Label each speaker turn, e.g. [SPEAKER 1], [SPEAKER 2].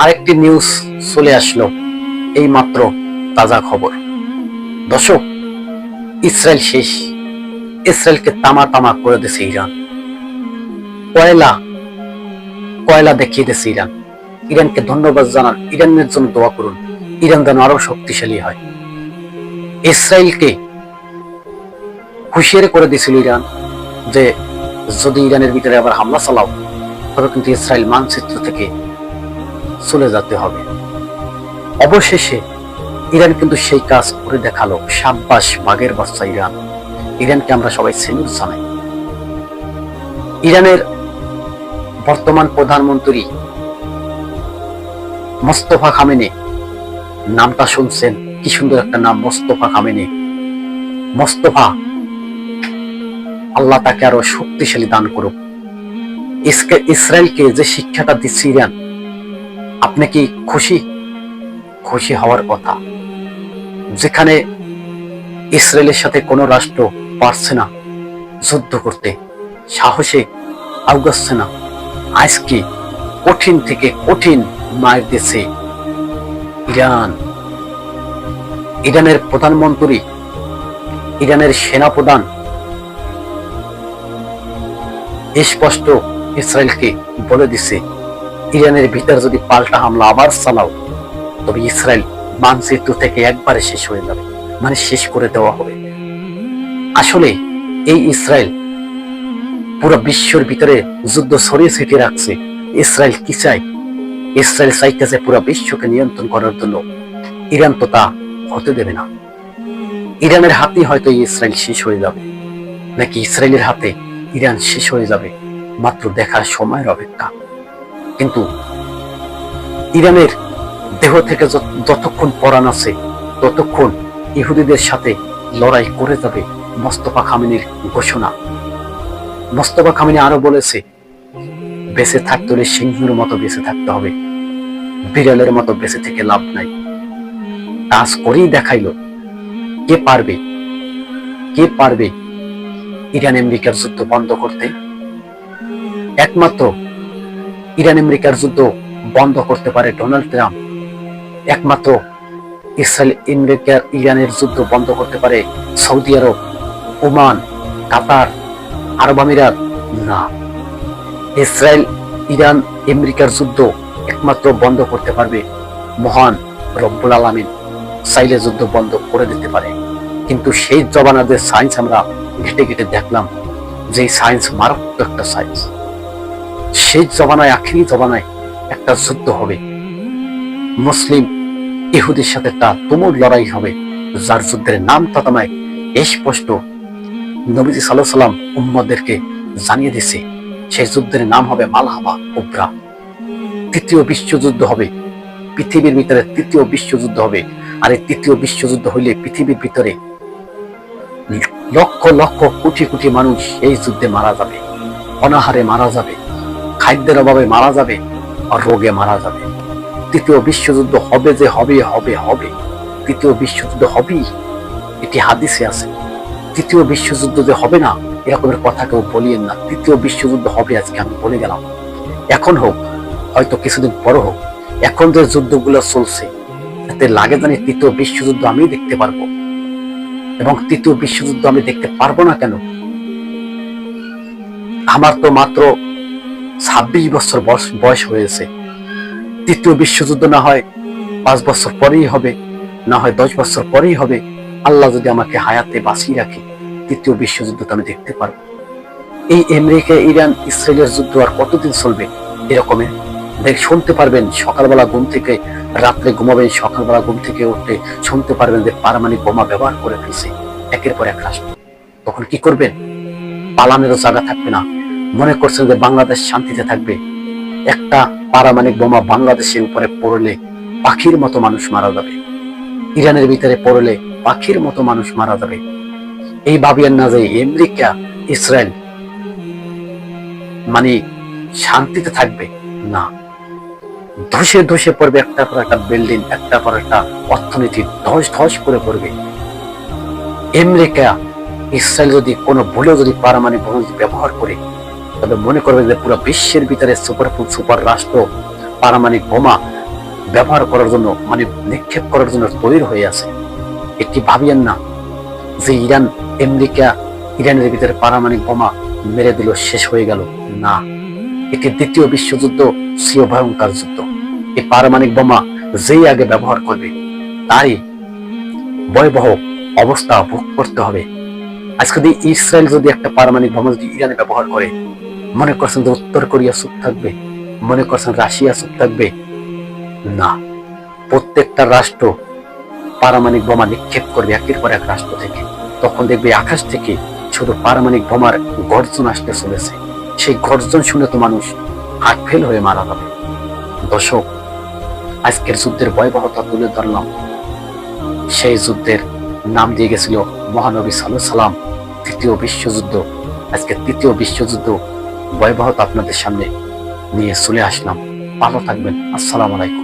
[SPEAKER 1] আরেকটি নিউজ চলে আসলো এই মাত্র, তাজা খবর। দর্শক, ইসরায়েল শেষ। ইসরায়েলকে তামা তামা করে দিয়েছে ইরান। কয়লা কয়লা দেখিয়ে দিয়েছে ইরান। ইরানকে ধন্যবাদ জানান, ইরানের জন্য দোয়া করুন, ইরান যেন আরো শক্তিশালী হয়। ইসরায়েলকে হুঁশিয়ারি করে দিয়েছিল ইরান যে যদি ইরানের ভিতরে আবার হামলা চালাও তবে কিন্তু ইসরায়েল মানচিত্র থেকে চলে যেতে হবে। অবশেষে ইরান কিন্তু সেই কাজ করে দেখালো। সাব্বাস বাঘের বাচ্চা ইরান। ইরানকে আমরা সবাই সেলুট জানাই। ইরানের বর্তমান প্রধানমন্ত্রী মোস্তফা খামেনি, নামটা শুনছেন? কি সুন্দর একটা নাম, মোস্তফা খামেনি। মোস্তফা, আল্লাহ তাকে আরো শক্তিশালী দান করুক। ইসরায়েলকে যে শিক্ষাটা দিচ্ছে ইরান, আপনি কি খুশি? খুশি হওয়ার কথা। যেখানে ইসরায়েলের সাথে কোনো রাষ্ট্র পারছে না যুদ্ধ করতে, সাহসে আগাচ্ছে না, আজকে কঠিন থেকে কঠিন মার দিচ্ছে ইরান। ইরানের প্রধানমন্ত্রী, ইরানের সেনাপ্রধান স্পষ্ট ইসরায়েলকে বলে দিছে, ইরানের ভিতর যদি পাল্টা হামলা আবার চালাও তবে ইসরায়েল মানচিত্র থেকে একবারে শেষ হয়ে যাবে, মানে শেষ করে দেওয়া হবে। আসলে এই ইসরায়েল পুরো বিশ্বের ভিতরে যুদ্ধ ছড়িয়ে ছিটিয়ে রাখছে। ইসরায়েল কি চায়? ইসরায়েল চাইতেছে পুরো বিশ্বকে নিয়ন্ত্রণ করার জন্য। ইরান তো তা হতে দেবে না। ইরানের হাতে হয়তো ইসরায়েল শেষ হয়ে যাবে, নাকি ইসরায়েলের হাতে ইরান শেষ হয়ে যাবে, মাত্র দেখার সময়ের অপেক্ষা। কিন্তু ইরানের দেহ থেকে যতক্ষণ পরাণ আছে ততক্ষণ ইহুদিদের সাথে লড়াই করে যাবে মোস্তফা খামেনির ঘোষণা। মোস্তফা খামেনি আরো বলেছে, বেঁচে থাকতে হলে সিংহের মতো বেঁচে থাকতে হবে, বিড়ালের মতো বেঁচে থেকে লাভ নাই। কাজ করেই দেখাইলো। কে পারবে? কে পারবে ইরান আমেরিকার যুদ্ধ বন্ধ করতে? একমাত্র ইরান আমেরিকার যুদ্ধ বন্ধ করতে পারে ডোনাল্ড ট্রাম্প। একমাত্র ইসরায়েল আমেরিকার ইরানের যুদ্ধ বন্ধ করতে পারে সৌদি আরব, ওমান, কাতার, আরব আমিরাত। না, ইসরায়েল ইরান আমেরিকার যুদ্ধ একমাত্র বন্ধ করতে পারবে মহান রব্বুল আলামিন। চাইলে যুদ্ধ বন্ধ করে দিতে পারে, কিন্তু সেই জমানাদের সায়েন্স আমরা ঘেটে ঘেটে দেখলাম যে সায়েন্স মারাত্মক একটা সায়েন্স। সেই জমানায়, আখিরি জমানায় একটা যুদ্ধ হবে, মুসলিম ইহুদির সাথে একটা তুমুল লড়াই হবে, যার যুদ্ধের নাম ততমায় স্পষ্ট নবীজি সাল্লাল্লাহু আলাইহি ওয়াসাল্লাম উম্মতদেরকে জানিয়ে দিয়েছে। সেই যুদ্ধের নাম হবে মালহামা কুবরা। তৃতীয় বিশ্বযুদ্ধ হবে, পৃথিবীর ভিতরে তৃতীয় বিশ্বযুদ্ধ হবে। আর এই তৃতীয় বিশ্বযুদ্ধ হইলে পৃথিবীর ভিতরে লক্ষ লক্ষ কোটি কোটি মানুষ এই যুদ্ধে মারা যাবে, অনাহারে মারা যাবে, খাদ্যের অভাবে মারা যাবে, আর রোগে মারা যাবে। তৃতীয় বিশ্বযুদ্ধ হবে যে হবে হবে হবে, তৃতীয় বিশ্বযুদ্ধ হবেই, এটি হাদিসে আছে। তৃতীয় বিশ্বযুদ্ধ যে হবে না এরকমের কথা কেউ বলিয়েন না। তৃতীয় বিশ্বযুদ্ধ হবে, আজকে আমি বলে গেলাম। এখন হোক, হয়তো কিছুদিন পর হোক, এখন যে যুদ্ধগুলো চলছে এতে লাগে জানি তৃতীয় বিশ্বযুদ্ধ আমি দেখতে পারবো। এবং তৃতীয় বিশ্বযুদ্ধ আমি দেখতে পারবো না কেন? আমার তো মাত্র 26 বছর বয়স হয়েছে। তৃতীয় বিশ্বযুদ্ধ না হয় 5 বছর পরেই হবে, না হয় 10 বছর পরেই হবে। আল্লাহ যদি আমাকে হায়াতে বাঁচিয়ে রাখে, তৃতীয় বিশ্বযুদ্ধ আমি দেখতে পারবো। এই আমেরিকা ইরান ইসরায়েলের যুদ্ধ আর কতদিন চলবে এরকমের? শুনতে পারবেন সকালবেলা ঘুম থেকে, রাত্রে ঘুমাবেন, সকালবেলা ঘুম থেকে উঠে শুনতে পারবেন যে পারমাণবিক বোমা ব্যবহার করে ফেলছে একের পর এক রাষ্ট্র। তখন কি করবেন? পালানেরও জায়গা থাকবে না। মনে করছেন যে বাংলাদেশ শান্তিতে থাকবে? একটা পারমাণবিক বোমা বাংলাদেশের উপরে পড়লে পাখির মতো মানুষ মারা যাবে, ইরানের ভিতরে পড়লে পাখির মতো মানুষ মারা যাবে। এই ভাবিয়েন না যে আমেরিকা ইসরায়েল মানে শান্তিতে থাকবে, না, ধসে ধসে পড়বে। একটা পর একটা বিল্ডিং, একটা পর একটা অর্থনীতি ধস ধস করে পড়বে। আমেরিকা ইসরায়েল যদি কোনো ভুলেও যদি পারমাণবিক বোমা ব্যবহার করে, তবে মনে করবে যে পুরো বিশ্বের ভিতরে সুপার রাষ্ট্র পারমাণবিক বোমা ব্যবহার করার জন্য মানে নিক্ষেপ করার জন্য তৈরি হয়ে আছে। এটি ভাবিয়েন না যে আমেরিকা ইরানের ভিতরে পারমাণবিক বোমা মেরে দিল, শেষ হয়ে গেল। না, এটি দ্বিতীয় বিশ্বযুদ্ধ, সিও ভয়ঙ্কর যুদ্ধ। এই পারমাণবিক বোমা যেই আগে ব্যবহার করবে তারই ভয়াবহ অবস্থা ভোগ করতে হবে। আজকে যদি ইসরায়েল যদি একটা পারমাণবিক বোমা যদি ইরানে ব্যবহার করে, মনে করছেন যে উত্তর কোরিয়া চুপ থাকবে? মনে করছেন রাশিয়া চুপ থাকবে? না, প্রত্যেকটা রাষ্ট্র পারমাণবিক বোমা নিক্ষেপ করবে একের পর এক রাষ্ট্র থেকে। তখন দেখবে আকাশ থেকে শুধু পারমাণবিক বোমার গর্জন আসতে চলেছে। সেই গর্জন শুনে তো মানুষ হার্ট ফেল হয়ে মারা যাবে। দর্শক, আজকের যুদ্ধের ভয়াবহতা তুলে ধরলাম। সেই যুদ্ধের নাম দিয়ে গেছিল মহানবী সাল্লাল্লাহু আলাইহি সাল্লাম তৃতীয় বিশ্বযুদ্ধ। আজকে তৃতীয় বিশ্বযুদ্ধ ভয়াবহতা আপনাদের সামনে নিয়ে চলে আসলাম। ভালো থাকবেন। আসসালামু আলাইকুম।